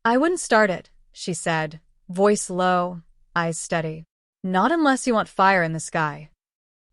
I wouldn't start it, she said, voice low, eyes steady. Not unless you want fire in the sky.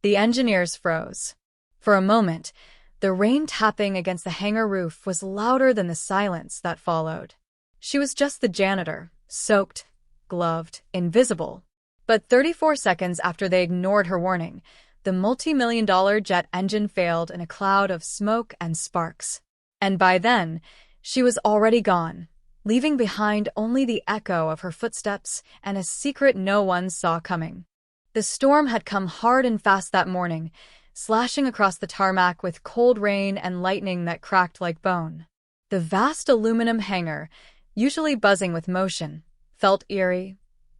The engineers froze. For a moment, the rain tapping against the hangar roof was louder than the silence that followed. She was just the janitor, soaked, gloved, invisible. But 34 seconds after they ignored her warning, the multi-million-dollar jet engine failed in a cloud of smoke and sparks. And by then, she was already gone, leaving behind only the echo of her footsteps and a secret no one saw coming. The storm had come hard and fast that morning, slashing across the tarmac with cold rain and lightning that cracked like bone. The vast aluminum hangar, usually buzzing with motion, felt eerie,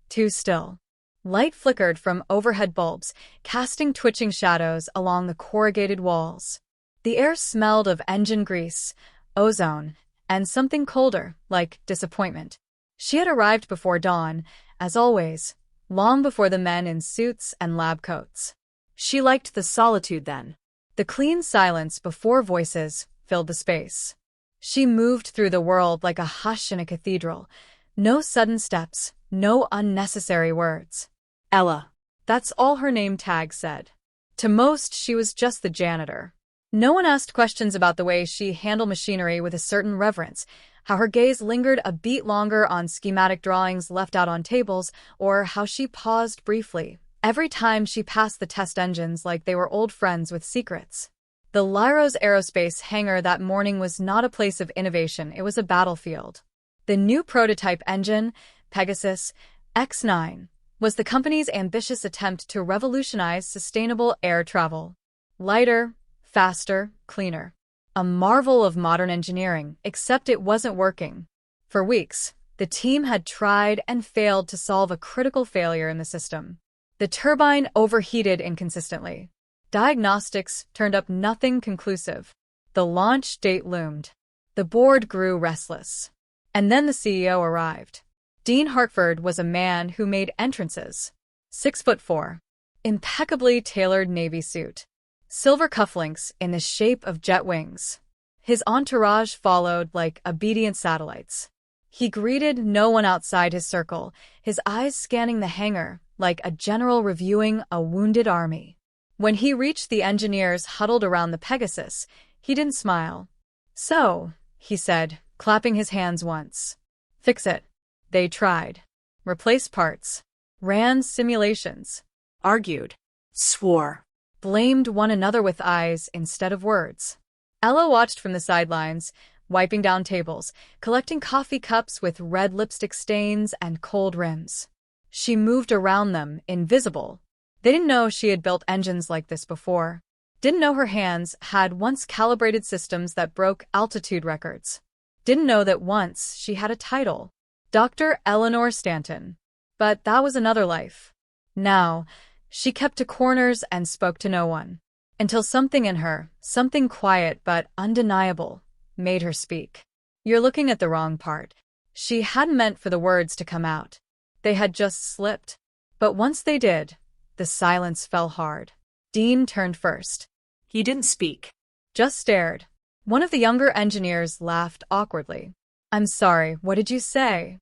too still. Light flickered from overhead bulbs, casting twitching shadows along the corrugated walls. The air smelled of engine grease, ozone, and something colder, like disappointment. She had arrived before dawn, as always, long before the men in suits and lab coats. She liked the solitude then. The clean silence before voices filled the space. She moved through the world like a hush in a cathedral. No sudden steps, no unnecessary words. Ella. That's all her name tag said. To most, she was just the janitor. No one asked questions about the way she handled machinery with a certain reverence, how her gaze lingered a beat longer on schematic drawings left out on tables, or how she paused briefly every time she passed the test engines like they were old friends with secrets. The Lyros Aerospace hangar that morning was not a place of innovation, it was a battlefield. The new prototype engine, Pegasus X9, was the company's ambitious attempt to revolutionize sustainable air travel. Lighter, faster, cleaner. A marvel of modern engineering, except it wasn't working. For weeks, the team had tried and failed to solve a critical failure in the system. The turbine overheated inconsistently. Diagnostics turned up nothing conclusive. The launch date loomed. The board grew restless. And then the CEO arrived. Dean Hartford was a man who made entrances. 6'4", impeccably tailored navy suit, silver cufflinks in the shape of jet wings. His entourage followed like obedient satellites. He greeted no one outside his circle, his eyes scanning the hangar like a general reviewing a wounded army. When he reached the engineers huddled around the Pegasus, he didn't smile. "So," he said, clapping his hands once. "Fix it." They tried. Replaced parts. Ran simulations. Argued. Swore. Blamed one another with eyes instead of words. Ella watched from the sidelines, wiping down tables, collecting coffee cups with red lipstick stains and cold rims. She moved around them, invisible. They didn't know she had built engines like this before. Didn't know her hands had once calibrated systems that broke altitude records. Didn't know that once she had a title. Dr. Eleanor Stanton. But that was another life. Now, she kept to corners and spoke to no one. Until something in her, something quiet but undeniable, made her speak. "You're looking at the wrong part." She hadn't meant for the words to come out. They had just slipped. But once they did, the silence fell hard. Dean turned first. He didn't speak. Just stared. One of the younger engineers laughed awkwardly. "I'm sorry, what did you say?"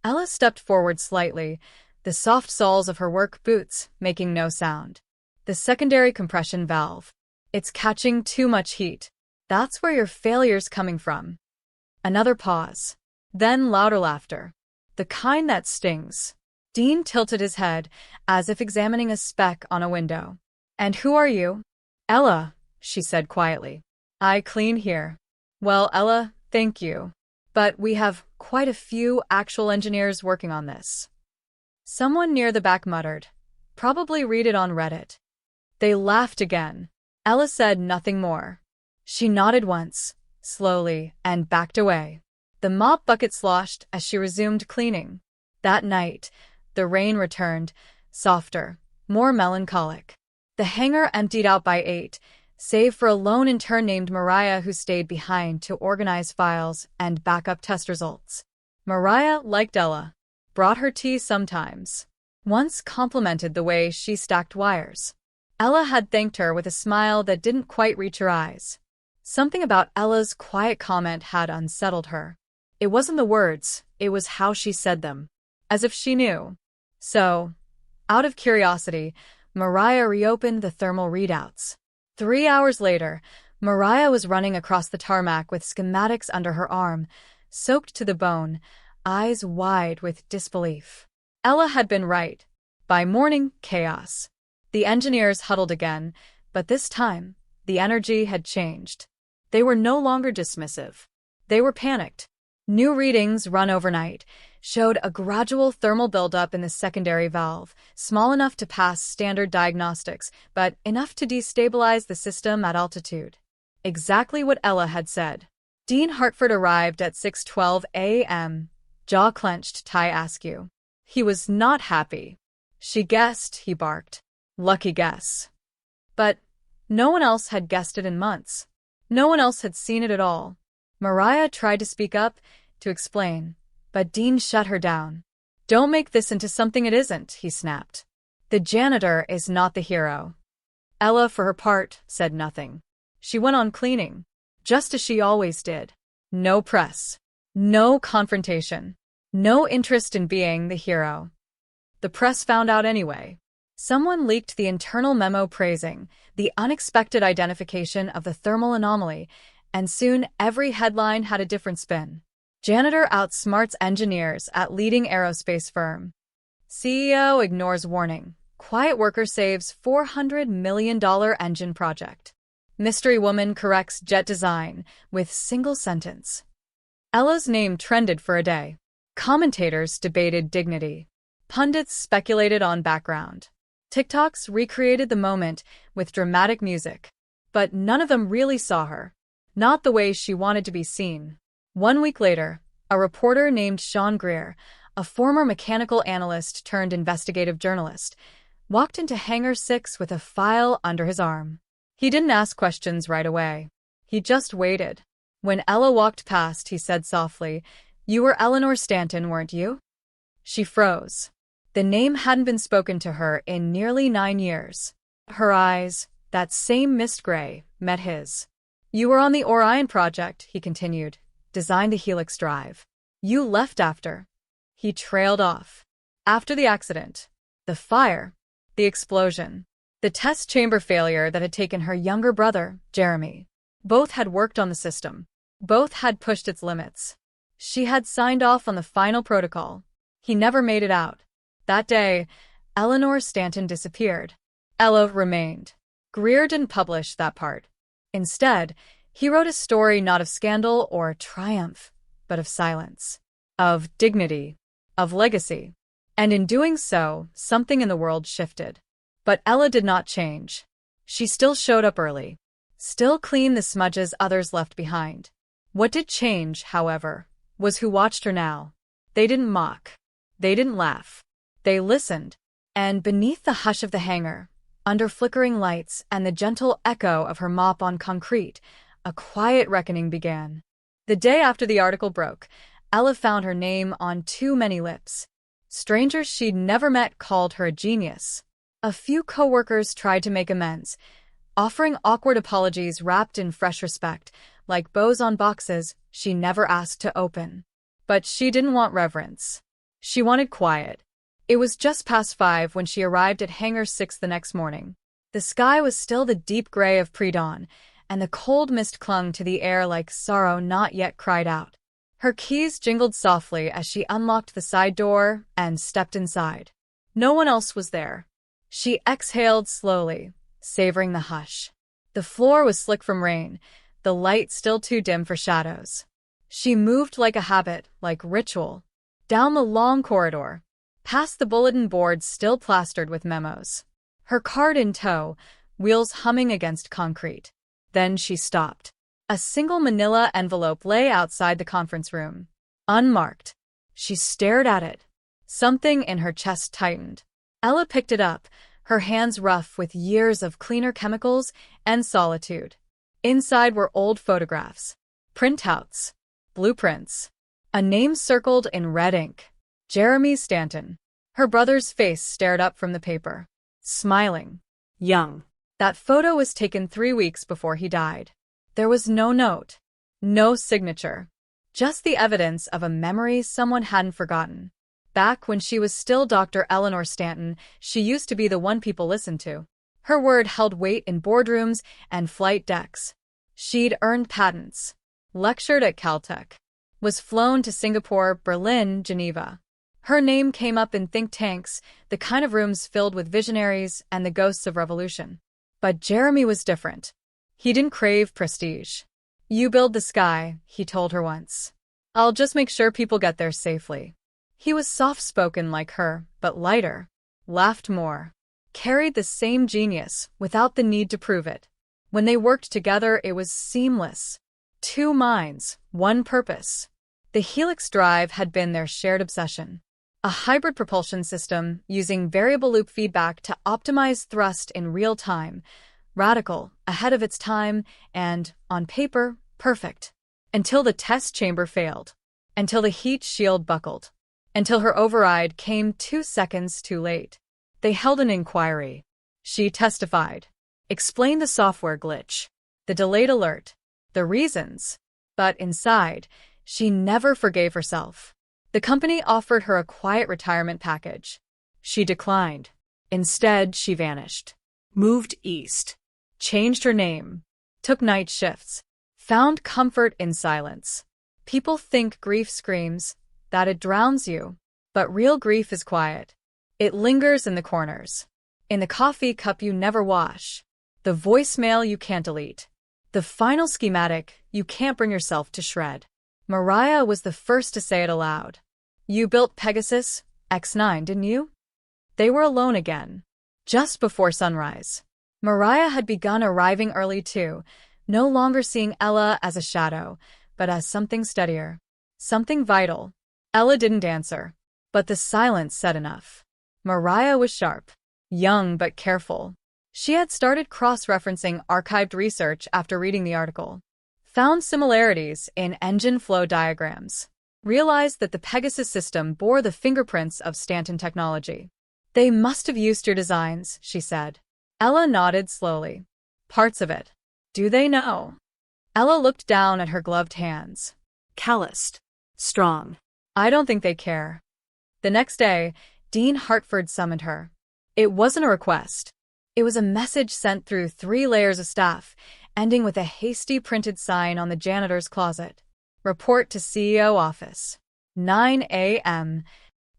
Ella stepped forward slightly, the soft soles of her work boots making no sound. "The secondary compression valve. It's catching too much heat. That's where your failure's coming from." Another pause. Then louder laughter. The kind that stings. Dean tilted his head, as if examining a speck on a window. "And who are you?" "Ella," she said quietly. "I clean here." "Well, Ella, thank you. But we have quite a few actual engineers working on this." Someone near the back muttered, "Probably read it on Reddit." They laughed again. Ella said nothing more. She nodded once, slowly, and backed away. The mop bucket sloshed as she resumed cleaning. That night, the rain returned, softer, more melancholic. The hangar emptied out by 8, save for a lone intern named Mariah who stayed behind to organize files and back up test results. Mariah liked Ella, brought her tea sometimes, once complimented the way she stacked wires. Ella had thanked her with a smile that didn't quite reach her eyes. Something about Ella's quiet comment had unsettled her. It wasn't the words, it was how she said them. As if she knew. So, out of curiosity, Mariah reopened the thermal readouts. 3 hours later, Mariah was running across the tarmac with schematics under her arm, soaked to the bone, eyes wide with disbelief. Ella had been right. By morning, chaos. The engineers huddled again, but this time, the energy had changed. They were no longer dismissive. They were panicked. New readings run overnight showed a gradual thermal buildup in the secondary valve, small enough to pass standard diagnostics, but enough to destabilize the system at altitude. Exactly what Ella had said. Dean Hartford arrived at 6:12 a.m., jaw clenched, tie askew. He was not happy. She guessed, he barked. Lucky guess. But no one else had guessed it in months. No one else had seen it at all. Mariah tried to speak up, to explain, but Dean shut her down. Don't make this into something it isn't, he snapped. The janitor is not the hero. Ella, for her part, said nothing. She went on cleaning, just as she always did. No press. No confrontation. No interest in being the hero. The press found out anyway. Someone leaked the internal memo praising the unexpected identification of the thermal anomaly, and soon every headline had a different spin. Janitor outsmarts engineers at leading aerospace firm. CEO ignores warning. Quiet worker saves $400 million engine project. Mystery woman corrects jet design with single sentence. Ella's name trended for a day. Commentators debated dignity. Pundits speculated on background. TikToks recreated the moment with dramatic music. But none of them really saw her. Not the way she wanted to be seen. 1 week later, a reporter named Sean Greer, a former mechanical analyst turned investigative journalist, walked into Hangar 6 with a file under his arm. He didn't ask questions right away. He just waited. When Ella walked past, he said softly, "You were Eleanor Stanton, weren't you?" She froze. The name hadn't been spoken to her in nearly 9 years. Her eyes, that same mist gray, met his. "You were on the Orion project," he continued. "Designed the Helix drive. You left after." He trailed off. After the accident. The fire. The explosion. The test chamber failure that had taken her younger brother, Jeremy. Both had worked on the system. Both had pushed its limits. She had signed off on the final protocol. He never made it out. That day, Eleanor Stanton disappeared. Ella remained. Greer didn't publish that part. Instead, he wrote a story not of scandal or triumph, but of silence, of dignity, of legacy. And in doing so, something in the world shifted. But Ella did not change. She still showed up early. Still cleaned the smudges others left behind. What did change, however, was who watched her now. They didn't mock. They didn't laugh. They listened. And beneath the hush of the hangar, under flickering lights and the gentle echo of her mop on concrete, a quiet reckoning began. The day after the article broke, Ella found her name on too many lips. Strangers she'd never met called her a genius. A few coworkers tried to make amends, offering awkward apologies wrapped in fresh respect, like bows on boxes she never asked to open. But she didn't want reverence. She wanted quiet. It was just past 5 when she arrived at Hangar 6 the next morning. The sky was still the deep gray of pre-dawn, and the cold mist clung to the air like sorrow not yet cried out. Her keys jingled softly as she unlocked the side door and stepped inside. No one else was there. She exhaled slowly, savoring the hush. The floor was slick from rain, the light still too dim for shadows. She moved like a habit, like ritual. Down the long corridor, past the bulletin board still plastered with memos. Her cart in tow, wheels humming against concrete. Then she stopped. A single manila envelope lay outside the conference room. Unmarked. She stared at it. Something in her chest tightened. Ella picked it up, her hands rough with years of cleaner chemicals and solitude. Inside were old photographs, printouts, blueprints. A name circled in red ink. Jeremy Stanton. Her brother's face stared up from the paper. Smiling. Young. That photo was taken 3 weeks before he died. There was no note. No signature. Just the evidence of a memory someone hadn't forgotten. Back when she was still Dr. Eleanor Stanton, she used to be the one people listened to. Her word held weight in boardrooms and flight decks. She'd earned patents, lectured at Caltech, was flown to Singapore, Berlin, Geneva. Her name came up in think tanks, the kind of rooms filled with visionaries and the ghosts of revolution. But Jeremy was different. He didn't crave prestige. "You build the sky," he told her once. "I'll just make sure people get there safely." He was soft-spoken like her, but lighter, laughed more, carried the same genius without the need to prove it. When they worked together, it was seamless. Two minds, one purpose. The Helix drive had been their shared obsession. A hybrid propulsion system using variable loop feedback to optimize thrust in real time. Radical, ahead of its time, and, on paper, perfect. Until the test chamber failed. Until the heat shield buckled. Until her override came 2 seconds too late. They held an inquiry. She testified. Explained the software glitch. The delayed alert. The reasons. But inside, she never forgave herself. The company offered her a quiet retirement package. She declined. Instead, she vanished. Moved east. Changed her name. Took night shifts. Found comfort in silence. People think grief screams, that it drowns you. But real grief is quiet. It lingers in the corners. In the coffee cup you never wash. The voicemail you can't delete. The final schematic you can't bring yourself to shred. Mariah was the first to say it aloud. "You built Pegasus X9, didn't you?" They were alone again. Just before sunrise. Mariah had begun arriving early too, no longer seeing Ella as a shadow, but as something steadier. Something vital. Ella didn't answer. But the silence said enough. Mariah was sharp. Young but careful. She had started cross-referencing archived research after reading the article. Found similarities in engine flow diagrams. Realized that the Pegasus system bore the fingerprints of Stanton technology. "They must have used your designs," she said. Ella nodded slowly. "Parts of it." "Do they know?" Ella looked down at her gloved hands. Calloused. Strong. "I don't think they care." The next day, Dean Hartford summoned her. It wasn't a request. It was a message sent through 3 layers of staff, ending with a hasty printed sign on the janitor's closet. Report to CEO office. 9 a.m.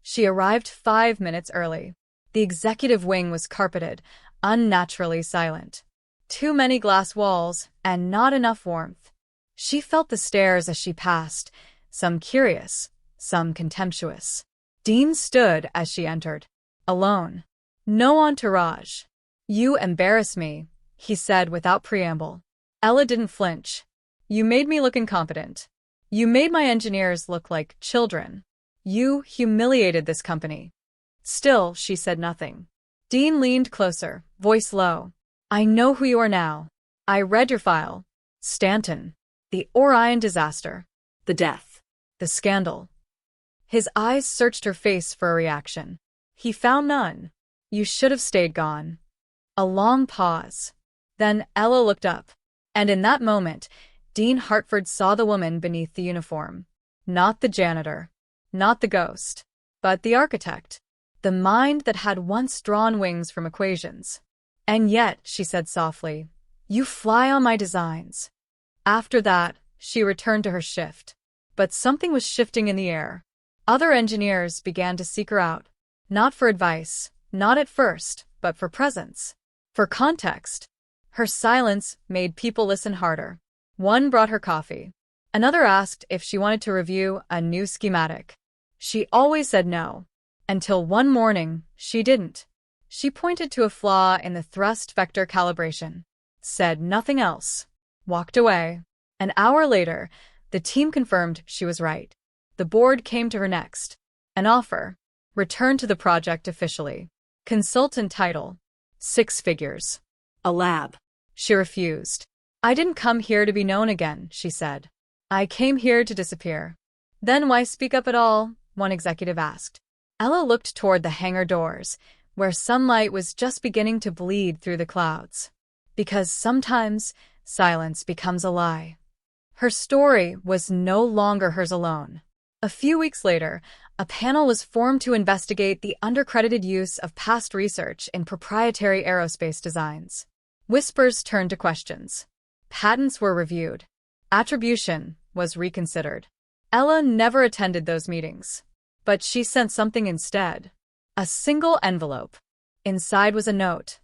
She arrived 5 minutes early. The executive wing was carpeted, unnaturally silent. Too many glass walls, and not enough warmth. She felt the stares as she passed, some curious, some contemptuous. Dean stood as she entered. Alone. No entourage. "You embarrass me," he said without preamble. Ella didn't flinch. "You made me look incompetent. You made my engineers look like children. You humiliated this company." Still, she said nothing. Dean leaned closer, voice low. "I know who you are now. I read your file. Stanton. The Orion disaster. The death. The scandal." His eyes searched her face for a reaction. He found none. "You should have stayed gone." A long pause. Then Ella looked up. And in that moment, Dean Hartford saw the woman beneath the uniform. Not the janitor. Not the ghost. But the architect. The mind that had once drawn wings from equations. "And yet," she said softly, "you fly on my designs." After that, she returned to her shift. But something was shifting in the air. Other engineers began to seek her out. Not for advice, not at first, but for presence. For context. Her silence made people listen harder. One brought her coffee. Another asked if she wanted to review a new schematic. She always said no. Until one morning, she didn't. She pointed to a flaw in the thrust vector calibration. Said nothing else. Walked away. An hour later, the team confirmed she was right. The board came to her next. An offer. Return to the project officially. Consultant title. 6 figures. A lab. She refused. "I didn't come here to be known again," she said. "I came here to disappear." "Then why speak up at all?" one executive asked. Ella looked toward the hangar doors, where sunlight was just beginning to bleed through the clouds. Because sometimes silence becomes a lie. Her story was no longer hers alone. A few weeks later, a panel was formed to investigate the undercredited use of past research in proprietary aerospace designs. Whispers turned to questions. Patents were reviewed. Attribution was reconsidered. Ella never attended those meetings. But she sent something instead. A single envelope. Inside was a note.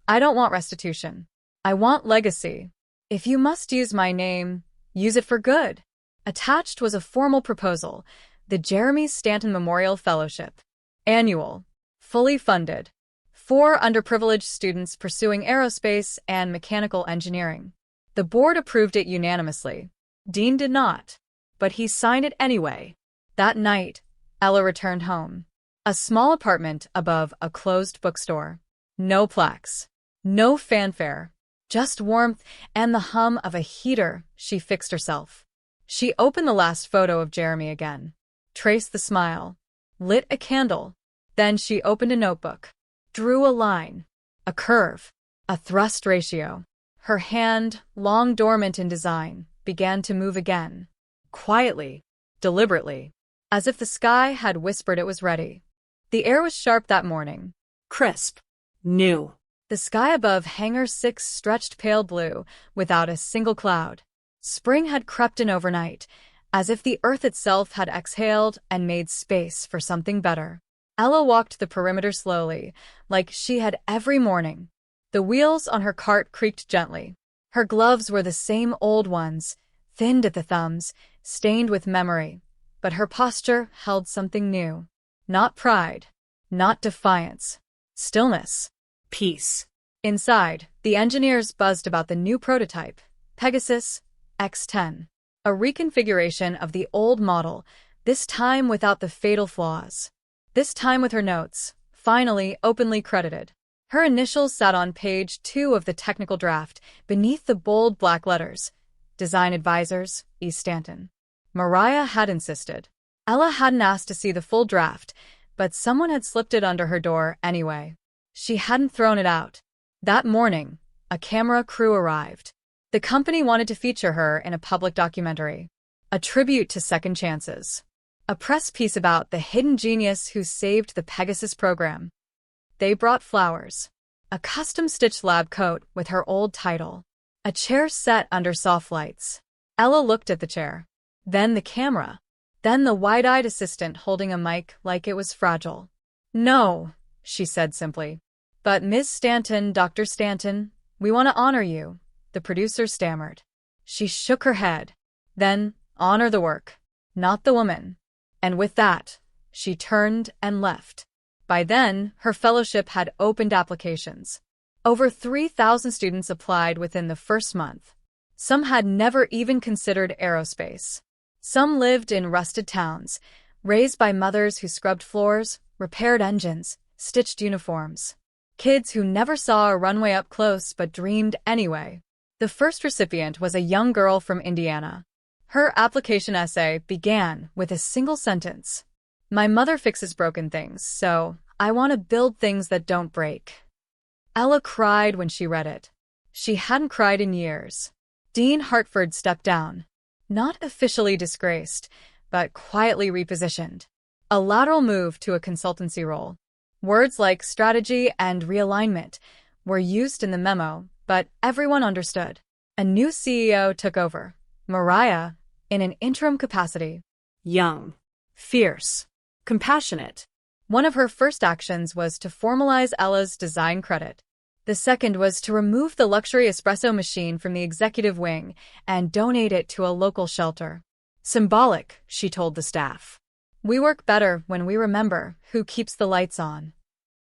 I don't want restitution. I want legacy. If you must use my name, use it for good. Attached was a formal proposal, the Jeremy Stanton Memorial Fellowship. Annual. Fully funded. 4 underprivileged students pursuing aerospace and mechanical engineering. The board approved it unanimously. Dean did not. But he signed it anyway. That night, Ella returned home. A small apartment above a closed bookstore. No plaques. No fanfare. Just warmth and the hum of a heater. She fixed herself. She opened the last photo of Jeremy again. Traced the smile. Lit a candle. Then she opened a notebook. Drew a line. A curve. A thrust ratio. Her hand, long dormant in design, began to move again. Quietly. Deliberately. As if the sky had whispered it was ready. The air was sharp that morning. Crisp. New. The sky above Hangar 6 stretched pale blue, without a single cloud. Spring had crept in overnight, as if the earth itself had exhaled and made space for something better. Ella walked the perimeter slowly, like she had every morning. The wheels on her cart creaked gently. Her gloves were the same old ones, thinned at the thumbs, stained with memory. But her posture held something new. Not pride. Not defiance. Stillness. Peace. Inside, the engineers buzzed about the new prototype, Pegasus X-10. A reconfiguration of the old model, this time without the fatal flaws. This time with her notes, finally openly credited. Her initials sat on page 2 of the technical draft, beneath the bold black letters. Design Advisors, E. Stanton. Mariah had insisted. Ella hadn't asked to see the full draft, but someone had slipped it under her door anyway. She hadn't thrown it out. That morning, a camera crew arrived. The company wanted to feature her in a public documentary. A tribute to second chances. A press piece about the hidden genius who saved the Pegasus program. They brought flowers. A custom-stitched lab coat with her old title. A chair set under soft lights. Ella looked at the chair. Then the camera. Then the wide-eyed assistant holding a mic like it was fragile. No, she said simply. But Ms. Stanton, Dr. Stanton, we want to honor you, the producer stammered. She shook her head. Then, honor the work, not the woman. And with that, she turned and left. By then, her fellowship had opened applications. Over 3,000 students applied within the first month. Some had never even considered aerospace. Some lived in rusted towns, raised by mothers who scrubbed floors, repaired engines, stitched uniforms. Kids who never saw a runway up close but dreamed anyway. The first recipient was a young girl from Indiana. Her application essay began with a single sentence. My mother fixes broken things, so I want to build things that don't break. Ella cried when she read it. She hadn't cried in years. Dean Hartford stepped down. Not officially disgraced, but quietly repositioned. A lateral move to a consultancy role. Words like strategy and realignment were used in the memo, but everyone understood. A new CEO took over. Mariah, in an interim capacity. Young. Fierce. Compassionate. One of her first actions was to formalize Ella's design credit. The second was to remove the luxury espresso machine from the executive wing and donate it to a local shelter. Symbolic, she told the staff. We work better when we remember who keeps the lights on.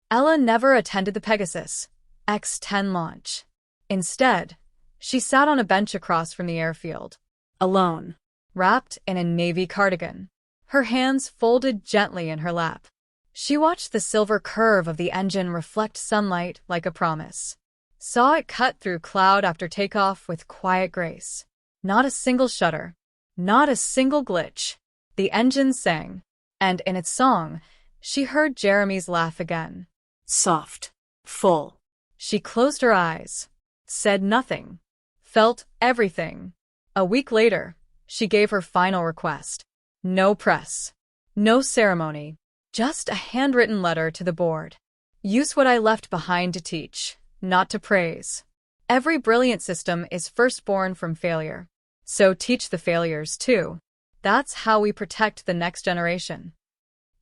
Ella never attended the Pegasus X-10 launch. Instead, she sat on a bench across from the airfield. Alone. Wrapped in a navy cardigan. Her hands folded gently in her lap. She watched the silver curve of the engine reflect sunlight like a promise. Saw it cut through cloud after takeoff with quiet grace. Not a single shudder. Not a single glitch. The engine sang. And in its song, she heard Jeremy's laugh again. Soft. Full. She closed her eyes. Said nothing. Felt everything. A week later, she gave her final request. No press. No ceremony. Just a handwritten letter to the board. Use what I left behind to teach, not to praise. Every brilliant system is first born from failure. So teach the failures, too. That's how we protect the next generation.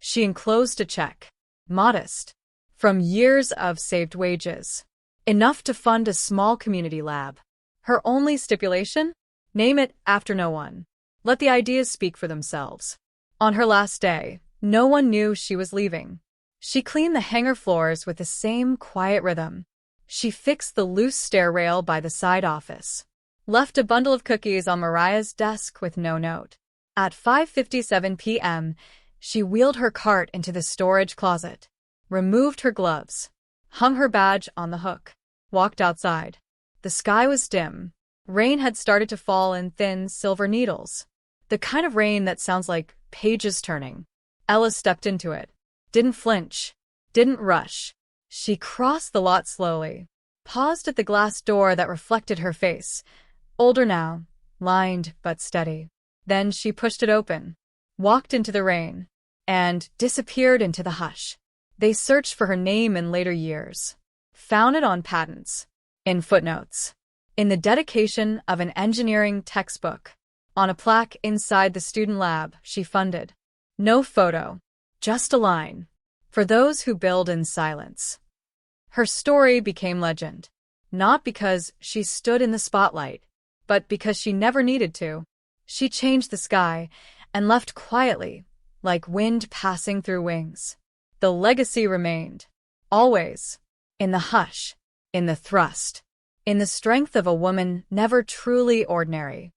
She enclosed a check. Modest. From years of saved wages. Enough to fund a small community lab. Her only stipulation? Name it after no one. Let the ideas speak for themselves. On her last day, no one knew she was leaving. She cleaned the hangar floors with the same quiet rhythm. She fixed the loose stair rail by the side office. Left a bundle of cookies on Mariah's desk with no note. At 5:57 p.m., she wheeled her cart into the storage closet, removed her gloves, hung her badge on the hook, walked outside. The sky was dim. Rain had started to fall in thin silver needles. The kind of rain that sounds like pages turning. Ella stepped into it. Didn't flinch. Didn't rush. She crossed the lot slowly. Paused at the glass door that reflected her face. Older now. Lined but steady. Then she pushed it open. Walked into the rain. And disappeared into the hush. They searched for her name in later years. Found it on patents. In footnotes. In the dedication of an engineering textbook. On a plaque inside the student lab she funded. No photo. Just a line. For those who build in silence. Her story became legend. Not because she stood in the spotlight, but because she never needed to. She changed the sky and left quietly, like wind passing through wings. The legacy remained. Always. In the hush. In the thrust. In the strength of a woman never truly ordinary.